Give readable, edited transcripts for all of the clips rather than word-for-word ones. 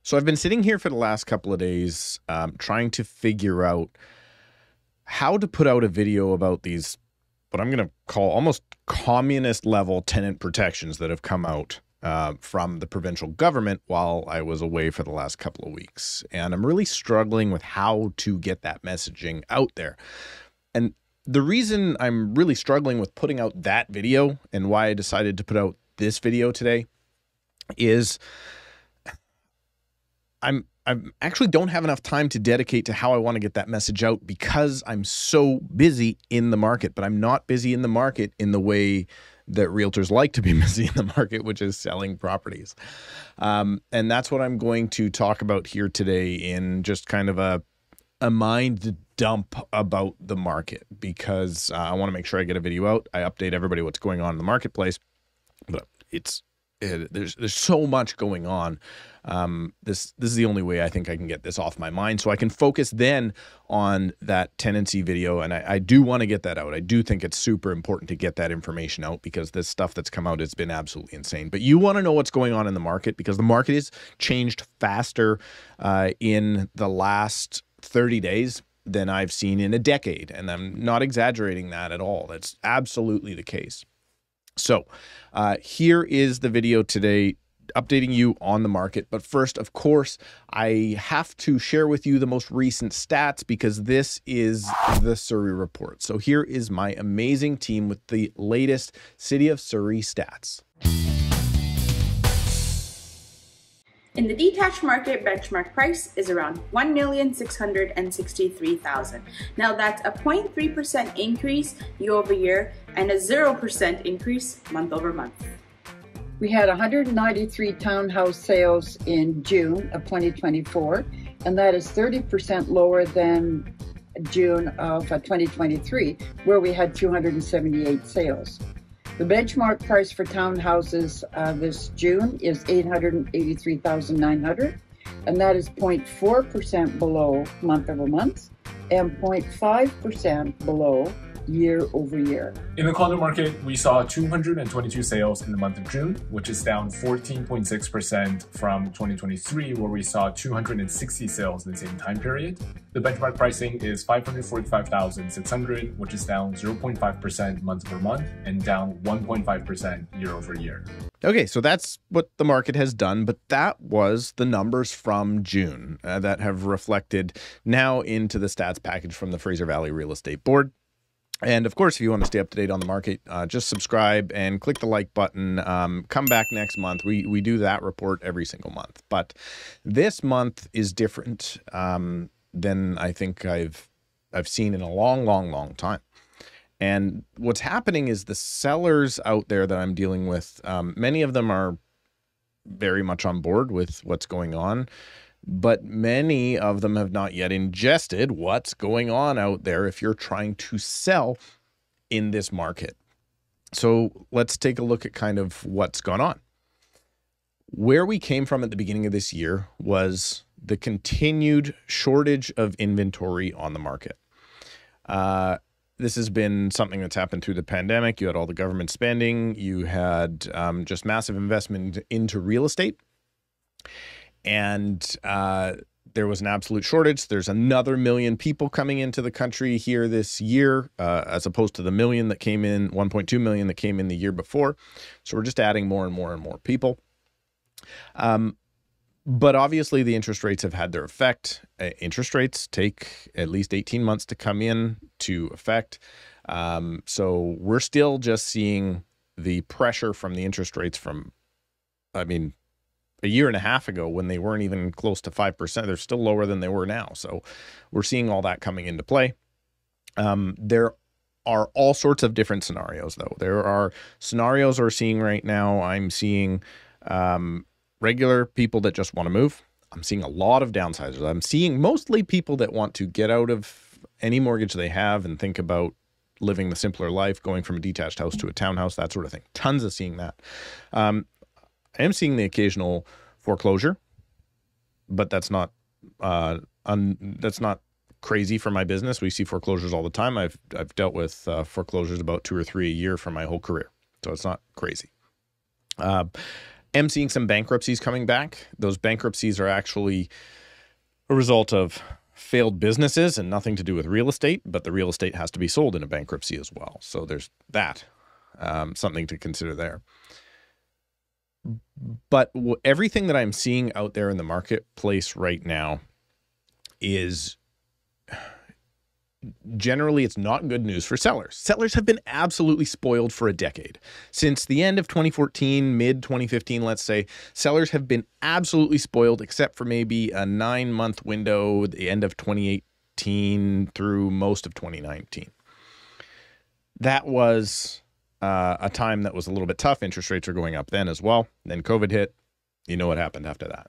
So I've been sitting here for the last couple of days trying to figure out how to put out a video about these, what I'm going to call almost communist level tenant protections that have come out from the provincial government while I was away for the last couple of weeks. And I'm really struggling with how to get that messaging out there. And the reason I'm really struggling with putting out that video and why I decided to put out this video today is I'm actually don't have enough time to dedicate to how I want to get that message out because I'm so busy in the market, but I'm not busy in the market in the way that realtors like to be busy in the market, which is selling properties. And that's what I'm going to talk about here today in just kind of a mind dump about the market, because I want to make sure I get a video out. I update everybody what's going on in the marketplace, but there's so much going on. This is the only way I think I can get this off my mind, so I can focus then on that tenancy video. And I do want to get that out. I do think it's super important to get that information out because this stuff that's come out has been absolutely insane. But you want to know what's going on in the market because the market has changed faster in the last 30 days than I've seen in a decade. And I'm not exaggerating that at all. That's absolutely the case. So here is the video today, updating you on the market. But first, of course, I have to share with you the most recent stats because this is the Surrey Report. So here is my amazing team with the latest City of Surrey stats. In the detached market, benchmark price is around $1,663,000. Now that's a 0.3% increase year over year and a 0% increase month over month. We had 193 townhouse sales in June of 2024, and that is 30% lower than June of 2023, where we had 278 sales. The benchmark price for townhouses this June is $883,900, and that is 0.4% below month over month and 0.5% below year over year. In the condo market, we saw 222 sales in the month of June, which is down 14.6% from 2023, where we saw 260 sales in the same time period. The benchmark pricing is $545,600, which is down 0.5% month over month and down 1.5% year over year. Okay, so that's what the market has done, but that was the numbers from June that have reflected now into the stats package from the Fraser Valley Real Estate Board. And of course, if you want to stay up to date on the market, just subscribe and click the like button. Come back next month. We do that report every single month. But this month is different than I think I've seen in a long time. And what's happening is the sellers out there that I'm dealing with, many of them are very much on board with what's going on. But many of them have not yet ingested what's going on out there if you're trying to sell in this market. So let's take a look at kind of what's gone on. Where we came from at the beginning of this year was the continued shortage of inventory on the market. This has been something that's happened through the pandemic. You had all the government spending. You had just massive investment into real estate. And there was an absolute shortage. There's another million people coming into the country here this year, as opposed to the million that came in, 1.2 million that came in the year before. So we're just adding more and more and more people. But obviously the interest rates have had their effect. Interest rates take at least 18 months to come in to effect. So we're still just seeing the pressure from the interest rates from, I mean, a year and a half ago when they weren't even close to 5%. They're still lower than they were now. So we're seeing all that coming into play. There are all sorts of different scenarios, though. There are scenarios we're seeing right now. I'm seeing regular people that just want to move. I'm seeing a lot of downsizers. I'm seeing mostly people that want to get out of any mortgage they have and think about living the simpler life, going from a detached house to a townhouse, that sort of thing. Tons of seeing that. I am seeing the occasional foreclosure, but that's not crazy for my business. We see foreclosures all the time. I've dealt with foreclosures about 2 or 3 a year for my whole career, so it's not crazy. am seeing some bankruptcies coming back. Those bankruptcies are actually a result of failed businesses and nothing to do with real estate, but the real estate has to be sold in a bankruptcy as well. So there's that, something to consider there. But everything that I'm seeing out there in the marketplace right now is generally, it's not good news for sellers. Sellers have been absolutely spoiled for a decade. Since the end of 2014, mid 2015, let's say, sellers have been absolutely spoiled, except for maybe a 9-month window, the end of 2018 through most of 2019. That was a time that was a little bit tough. Interest rates are going up then as well. Then COVID hit. You know what happened after that.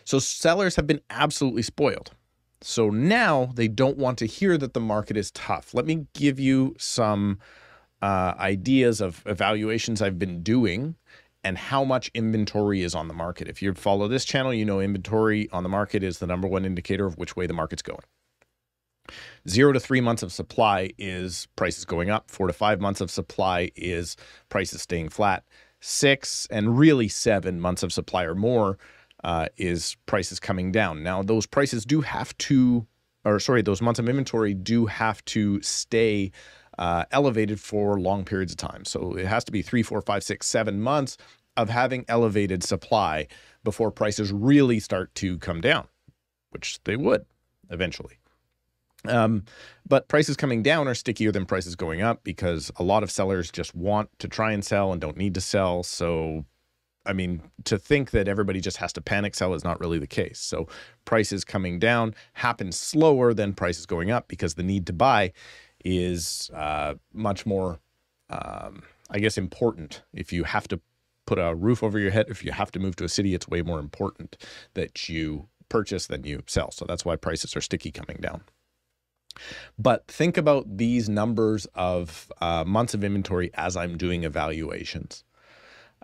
So sellers have been absolutely spoiled. So now they don't want to hear that the market is tough. Let me give you some ideas of evaluations I've been doing and how much inventory is on the market. If you follow this channel, you know inventory on the market is the #1 indicator of which way the market's going. 0 to 3 months of supply is prices going up. 4 to 5 months of supply is prices staying flat. 6 and really 7 months of supply or more is prices coming down. Now, those prices do have to, those months of inventory do have to stay elevated for long periods of time. So it has to be 3, 4, 5, 6, 7 months of having elevated supply before prices really start to come down, which they would eventually. But prices coming down are stickier than prices going up because a lot of sellers just want to try and sell and don't need to sell. So, I mean, to think that everybody just has to panic sell is not really the case. So prices coming down happen slower than prices going up because the need to buy is much more, I guess, important. If you have to put a roof over your head, if you have to move to a city, it's way more important that you purchase than you sell. So that's why prices are sticky coming down. But think about these numbers of months of inventory as I'm doing evaluations.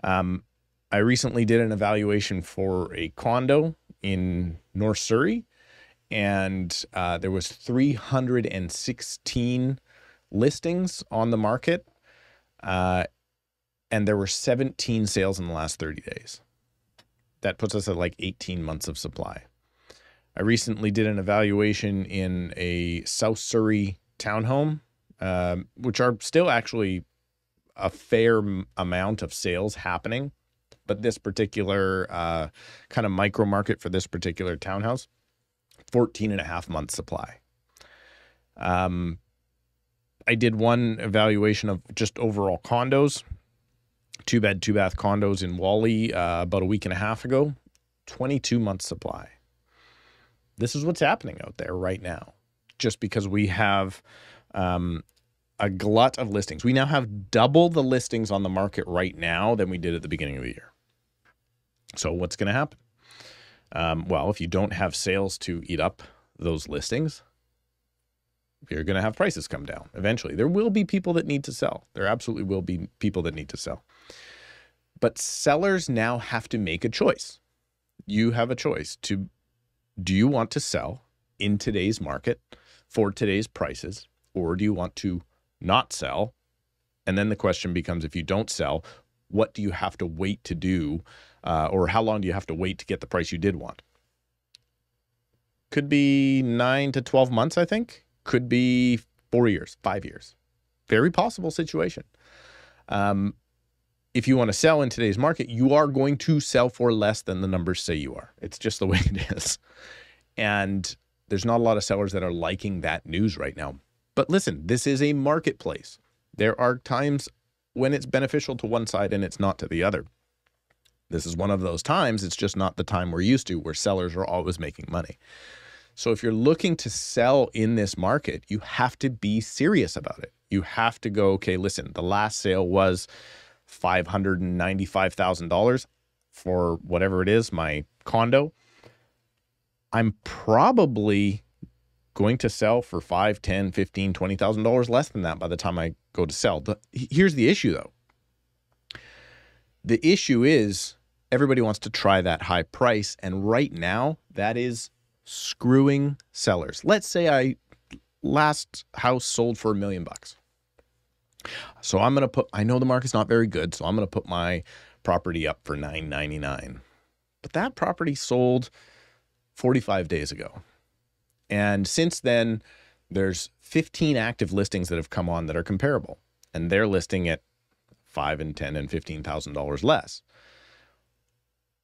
I recently did an evaluation for a condo in North Surrey, and there was 316 listings on the market, and there were 17 sales in the last 30 days. That puts us at like 18 months of supply. I recently did an evaluation in a South Surrey townhome, which are still actually a fair amount of sales happening. But this particular kind of micro market for this particular townhouse, 14.5 months supply. I did one evaluation of just overall condos, 2-bed, 2-bath condos in Wally about a week and a half ago, 22 months supply. This is what's happening out there right now, just because we have a glut of listings. We now have double the listings on the market right now than we did at the beginning of the year. So what's going to happen? Well, if you don't have sales to eat up those listings, you're going to have prices come down eventually. There will be people that need to sell. There absolutely will be people that need to sell. But sellers now have to make a choice. You have a choice to, do you want to sell in today's market for today's prices, or do you want to not sell? And then the question becomes, if you don't sell, what do you have to wait to do? Or how long do you have to wait to get the price you did want? Could be 9 to 12 months, I think. Could be 4 years, 5 years. Very possible situation. If you want to sell in today's market, you are going to sell for less than the numbers say you are. It's just the way it is. And there's not a lot of sellers that are liking that news right now. But listen, this is a marketplace. There are times when it's beneficial to one side and it's not to the other. This is one of those times. It's just not the time we're used to, where sellers are always making money. So if you're looking to sell in this market, you have to be serious about it. You have to go, okay, listen, the last sale was $595,000 for whatever it is, my condo. I'm probably going to sell for $5,000, $10,000, $15,000, $20,000 less than that by the time I go to sell. Here's the issue, though. The issue is everybody wants to try that high price, and right now that is screwing sellers. Let's say last house sold for $1 million. So I'm going to put, I know the market's not very good, so I'm going to put my property up for $999. But that property sold 45 days ago. And since then, there's 15 active listings that have come on that are comparable. And they're listing at $5,000 and $10,000 and $15,000 less.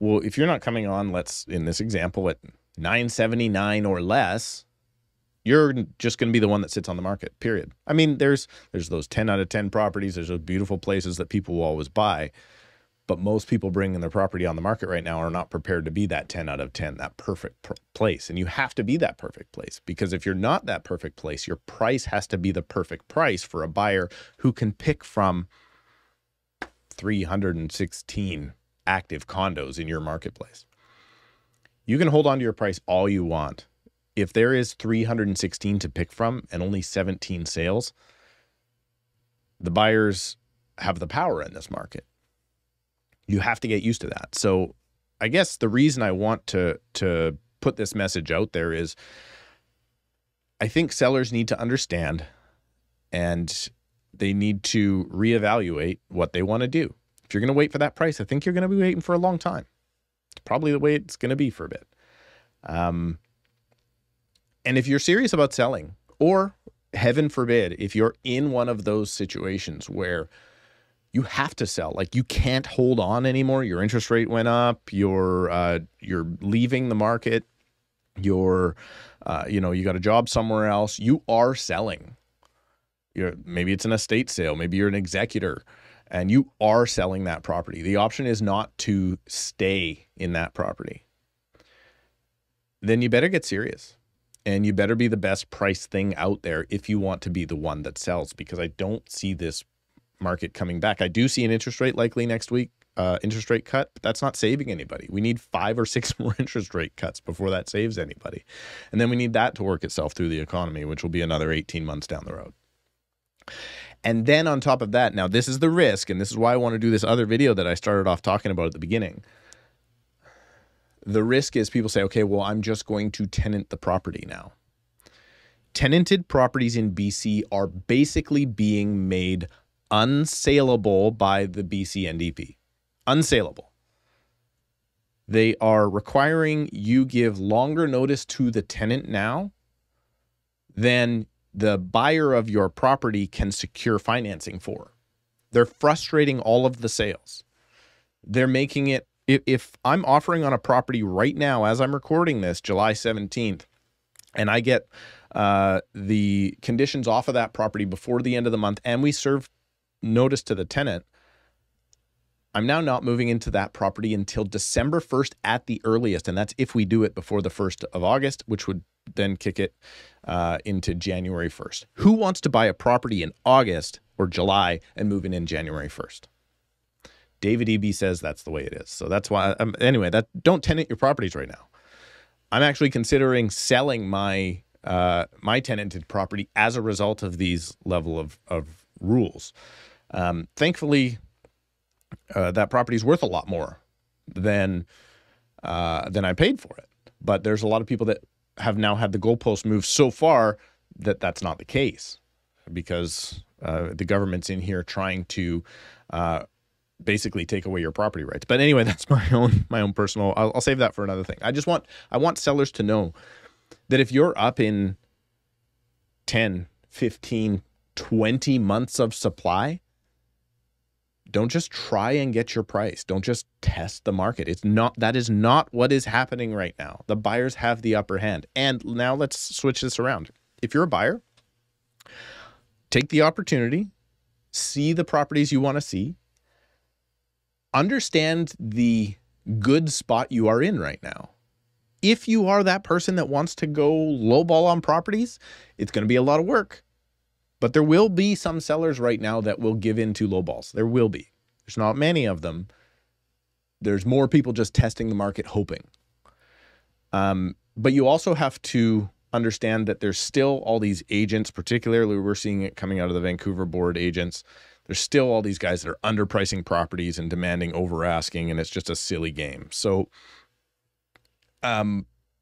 Well, if you're not coming on, in this example, at $979 or less, you're just going to be the one that sits on the market, period. I mean, there's those 10 out of 10 properties. There's those beautiful places that people will always buy. But most people bringing their property on the market right now are not prepared to be that 10 out of 10, that perfect place. And you have to be that perfect place, because if you're not that perfect place, your price has to be the perfect price for a buyer who can pick from 316 active condos in your marketplace. You can hold on to your price all you want. If there is 316 to pick from and only 17 sales, the buyers have the power in this market. You have to get used to that. So I guess the reason I want to put this message out there is I think sellers need to understand, and they need to reevaluate what they want to do. If you're going to wait for that price, I think you're going to be waiting for a long time. It's probably the way it's going to be for a bit. And if you're serious about selling, or heaven forbid, if you're in one of those situations where you have to sell, like you can't hold on anymore, your interest rate went up, you're leaving the market, you got a job somewhere else, you are selling. Maybe it's an estate sale, maybe you're an executor, and you are selling that property. The option is not to stay in that property. Then you better get serious. And you better be the best price thing out there if you want to be the one that sells, because I don't see this market coming back. I do see an interest rate likely next week, interest rate cut, but that's not saving anybody. We need 5 or 6 more interest rate cuts before that saves anybody. And then we need that to work itself through the economy, which will be another 18 months down the road. And then on top of that, now this is the risk, and this is why I want to do this other video that I started off talking about at the beginning. The risk is people say, okay, well, I'm just going to tenant the property now. Tenanted properties in BC are basically being made unsaleable by the BC NDP. Unsaleable. They are requiring you give longer notice to the tenant now than the buyer of your property can secure financing for. They're frustrating all of the sales. They're making it, if I'm offering on a property right now, as I'm recording this, July 17th, and I get the conditions off of that property before the end of the month, and we serve notice to the tenant, I'm now not moving into that property until December 1st at the earliest. And that's if we do it before the 1st of August, which would then kick it into January 1st. Who wants to buy a property in August or July and move in January 1st? David EB says that's the way it is. So that's why, anyway, don't tenant your properties right now. I'm actually considering selling my my tenanted property as a result of these level of rules. Thankfully, that property is worth a lot more than I paid for it. But there's a lot of people that have now had the goalpost moved so far that that's not the case, because the government's in here trying to basically take away your property rights. But anyway, that's my own personal. I'll save that for another thing. I want sellers to know that if you're up in 10, 15, 20 months of supply, don't just try and get your price. Don't just test the market. That is not what is happening right now. The buyers have the upper hand. And now let's switch this around. If you're a buyer, take the opportunity, see the properties you want to see, understand the good spot you are in right now. If you are that person that wants to go lowball on properties, it's going to be a lot of work. But there will be some sellers right now that will give in to lowballs. There will be. There's not many of them. There's more people just testing the market, hoping. But you also have to understand that there's still all these agents, particularly we're seeing it coming out of the Vancouver board agents. There's still all these guys that are underpricing properties and demanding over asking, and it's just a silly game. So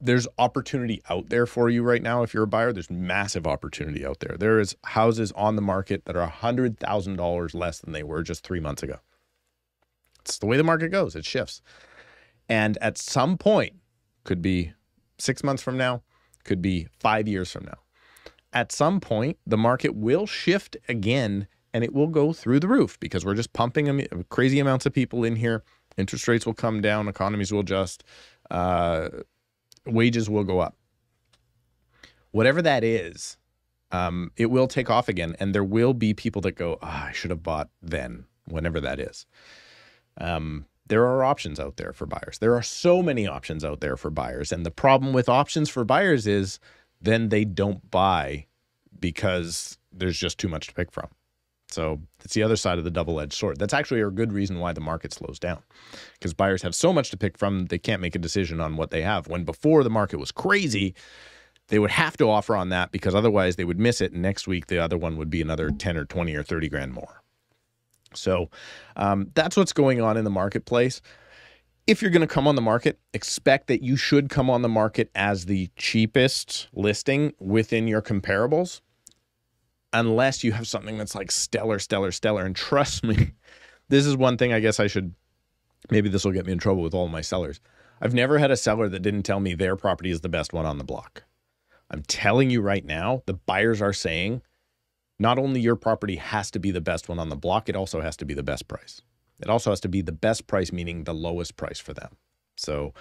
there's opportunity out there for you right now. If you're a buyer, there's massive opportunity out there. There is houses on the market that are $100,000 less than they were just 3 months ago. It's the way the market goes. It shifts. And at some point, could be 6 months from now, could be 5 years from now. At some point, the market will shift again and it will go through the roof because we're just pumping crazy amounts of people in here. Interest rates will come down, economies will adjust, wages will go up. Whatever that is, it will take off again, and there will be people that go, I should have bought then, whenever that is. There are options out there for buyers. There are so many options out there for buyers, and the problem with options for buyers is then they don't buy because there's just too much to pick from. So it's the other side of the double-edged sword. That's actually a good reason why the market slows down, because buyers have so much to pick from, they can't make a decision on what they have. When before the market was crazy, they would have to offer on that because otherwise they would miss it. And next week, the other one would be another 10 or 20 or 30 grand more. So that's what's going on in the marketplace. If you're going to come on the market, expect that you should come on the market as the cheapest listing within your comparables, unless you have something that's like stellar. And trust me, this is one thing I guess I should, maybe this will get me in trouble with all of my sellers. I've never had a seller that didn't tell me their property is the best one on the block. I'm telling you right now, the buyers are saying not only your property has to be the best one on the block, it also has to be the best price. It also has to be the best price, meaning the lowest price for them. So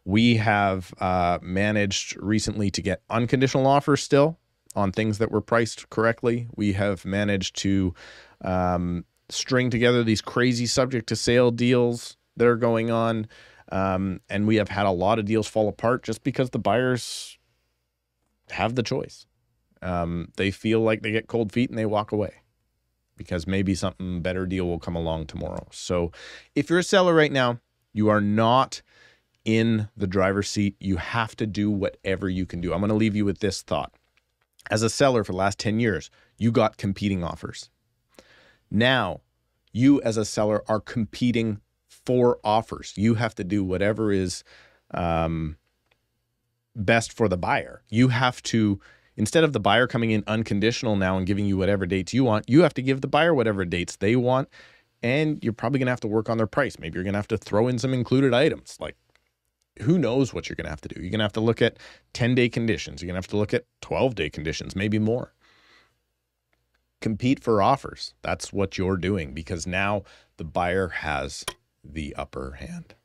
we have managed recently to get unconditional offers still on things that were priced correctly. We have managed to string together these crazy subject to sale deals that are going on. And we have had a lot of deals fall apart just because the buyers have the choice. They feel like they get cold feet and they walk away because maybe something better deal will come along tomorrow. So if you're a seller right now, you are not in the driver's seat. You have to do whatever you can do. I'm going to leave you with this thought. As a seller for the last 10 years, you got competing offers. Now, you as a seller are competing for offers. You have to do whatever is best for the buyer. You have to, instead of the buyer coming in unconditional now and giving you whatever dates you want, you have to give the buyer whatever dates they want, and you're probably going to have to work on their price. Maybe you're going to have to throw in some included items. Like, who knows what you're going to have to do? You're going to have to look at 10-day conditions. You're going to have to look at 12-day conditions, maybe more. Compete for offers. That's what you're doing because now the buyer has the upper hand.